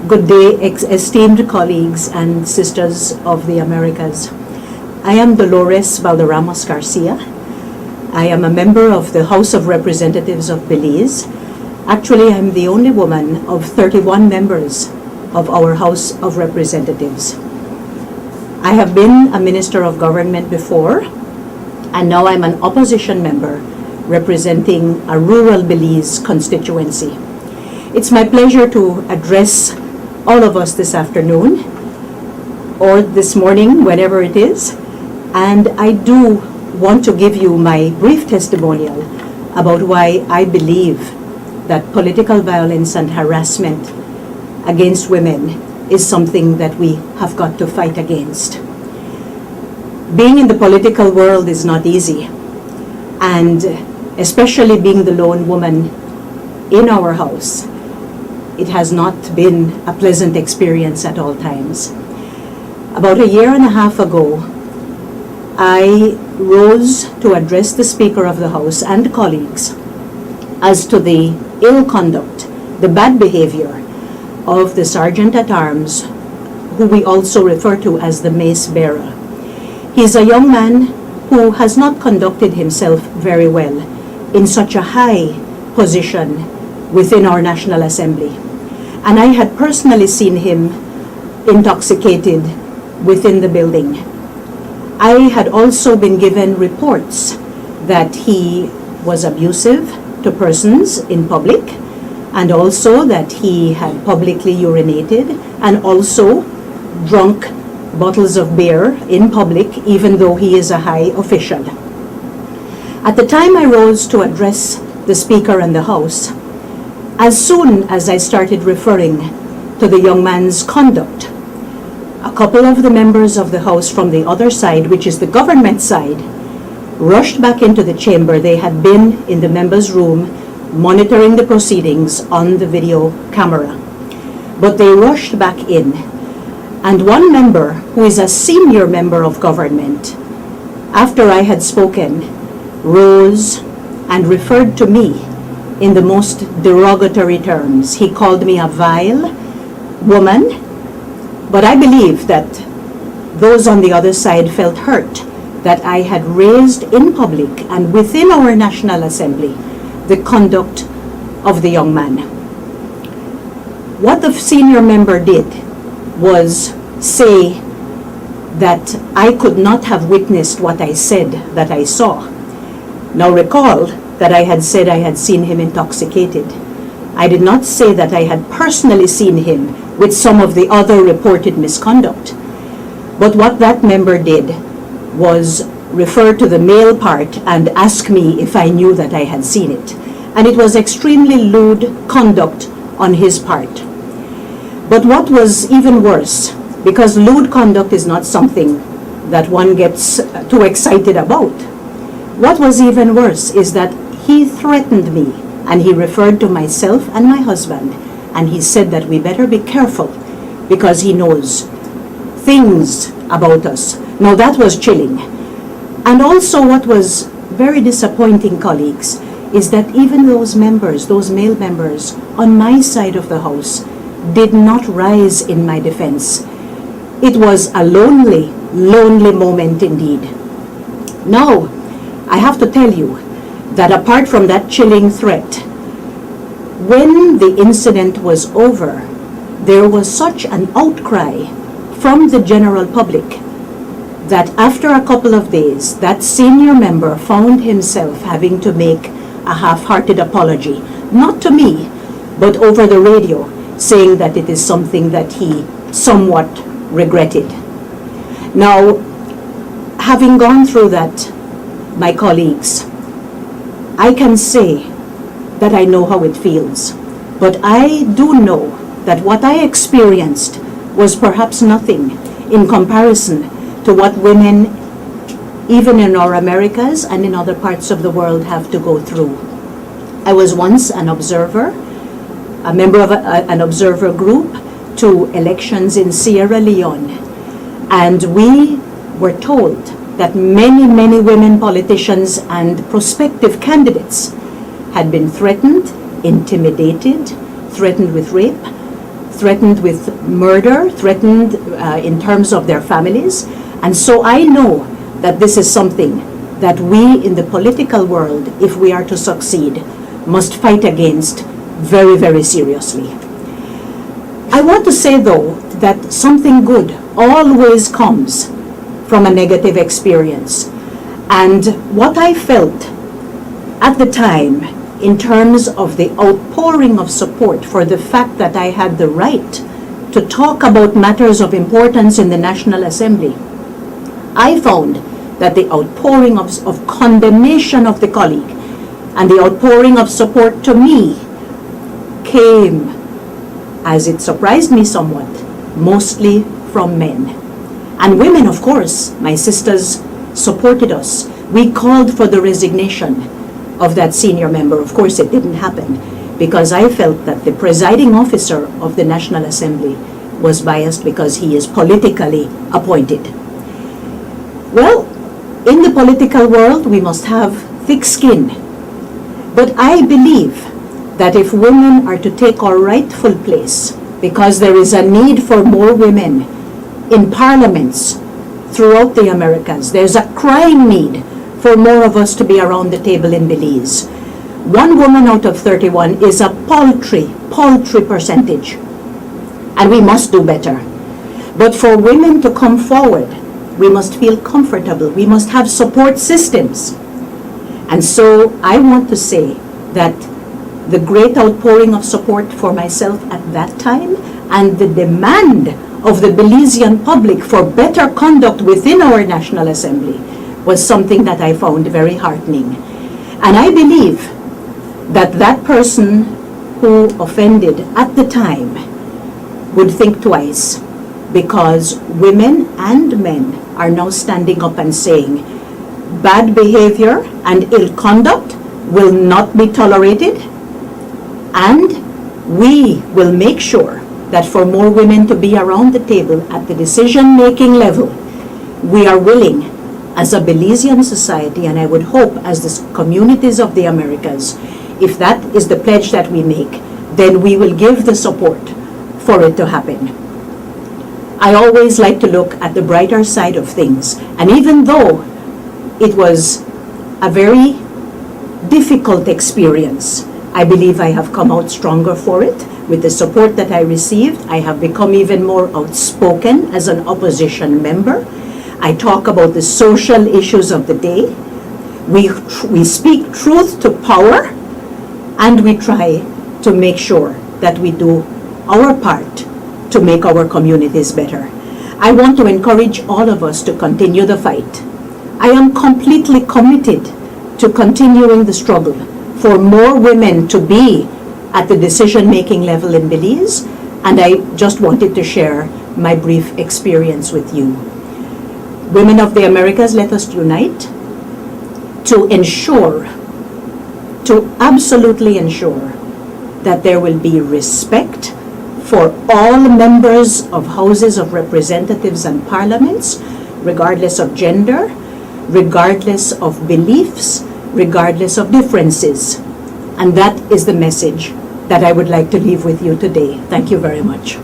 Good day, esteemed colleagues and sisters of the Americas. I am Dolores Balderamos Garcia. I am a member of the House of Representatives of Belize. Actually, I'm the only woman of 31 members of our House of Representatives. I have been a Minister of Government before, and now I'm an opposition member representing a rural Belize constituency. It's my pleasure to address all of us this afternoon, or this morning, whenever it is, and I do want to give you my brief testimonial about why I believe that political violence and harassment against women is something that we have got to fight against. Being in the political world is not easy, and especially being the lone woman in our house, it has not been a pleasant experience at all times. About a year and a half ago, I rose to address the Speaker of the House and colleagues as to the ill conduct, the bad behavior of the Sergeant at Arms, who we also refer to as the mace bearer. He's a young man who has not conducted himself very well in such a high position within our National Assembly. And I had personally seen him intoxicated within the building. I had also been given reports that he was abusive to persons in public, and also that he had publicly urinated and also drunk bottles of beer in public, even though he is a high official. At the time I rose to address the Speaker and the House, as soon as I started referring to the young man's conduct, a couple of the members of the House from the other side, which is the government side, rushed back into the chamber. They had been in the members' room monitoring the proceedings on the video camera. But they rushed back in, and one member, who is a senior member of government, after I had spoken, rose and referred to me in the most derogatory terms. He called me a vile woman, but I believe that those on the other side felt hurt that I had raised in public and within our National Assembly the conduct of the young man. What the senior member did was say that I could not have witnessed what I said that I saw. Now recall that I had said I had seen him intoxicated. I did not say that I had personally seen him with some of the other reported misconduct. But what that member did was refer to the male part and ask me if I knew that I had seen it. And it was extremely lewd conduct on his part. But what was even worse, because lewd conduct is not something that one gets too excited about, what was even worse is that he threatened me, and he referred to myself and my husband, and he said that we better be careful because he knows things about us. Now that was chilling. And also what was very disappointing, colleagues, is that even those members, those male members on my side of the House, did not rise in my defense. It was a lonely, lonely moment indeed. Now, I have to tell you that apart from that chilling threat, when the incident was over, there was such an outcry from the general public that after a couple of days, that senior member found himself having to make a half-hearted apology, not to me, but over the radio, saying that it is something that he somewhat regretted. Now, having gone through that, my colleagues, I can say that I know how it feels, but I do know that what I experienced was perhaps nothing in comparison to what women, even in our Americas and in other parts of the world, have to go through. I was once an observer, a member of an observer group to elections in Sierra Leone, and we were told that many, many women politicians and prospective candidates had been threatened, intimidated, threatened with rape, threatened with murder, threatened in terms of their families. And so I know that this is something that we in the political world, if we are to succeed, must fight against very, very seriously. I want to say, though, that something good always comes from a negative experience. And what I felt at the time in terms of the outpouring of support for the fact that I had the right to talk about matters of importance in the National Assembly, I found that the outpouring of condemnation of the colleague and the outpouring of support to me came, as it surprised me somewhat, mostly from men. And women, of course, my sisters supported us. We called for the resignation of that senior member. Of course, it didn't happen because I felt that the presiding officer of the National Assembly was biased because he is politically appointed. Well, in the political world, we must have thick skin. But I believe that if women are to take our rightful place, because there is a need for more women in parliaments throughout the Americas, there's a crying need for more of us to be around the table in Belize. 1 woman out of 31 is a paltry percentage. And we must do better. But for women to come forward, we must feel comfortable. We must have support systems. And so I want to say that the great outpouring of support for myself at that time and the demand of the Belizean public for better conduct within our National Assembly was something that I found very heartening. And I believe that that person who offended at the time would think twice, because women and men are now standing up and saying bad behavior and ill conduct will not be tolerated, and we will make sure that for more women to be around the table at the decision-making level, we are willing as a Belizean society, and I would hope as the communities of the Americas, if that is the pledge that we make, then we will give the support for it to happen. I always like to look at the brighter side of things, and even though it was a very difficult experience, I believe I have come out stronger for it. With the support that I received, I have become even more outspoken as an opposition member. I talk about the social issues of the day. We speak truth to power, and we try to make sure that we do our part to make our communities better. I want to encourage all of us to continue the fight. I am completely committed to continuing the struggle for more women to be at the decision-making level in Belize, and I just wanted to share my brief experience with you. Women of the Americas, let us unite to ensure, to absolutely ensure that there will be respect for all members of houses of representatives and parliaments, regardless of gender, regardless of beliefs, regardless of differences. And that is the message that I would like to leave with you today. Thank you very much.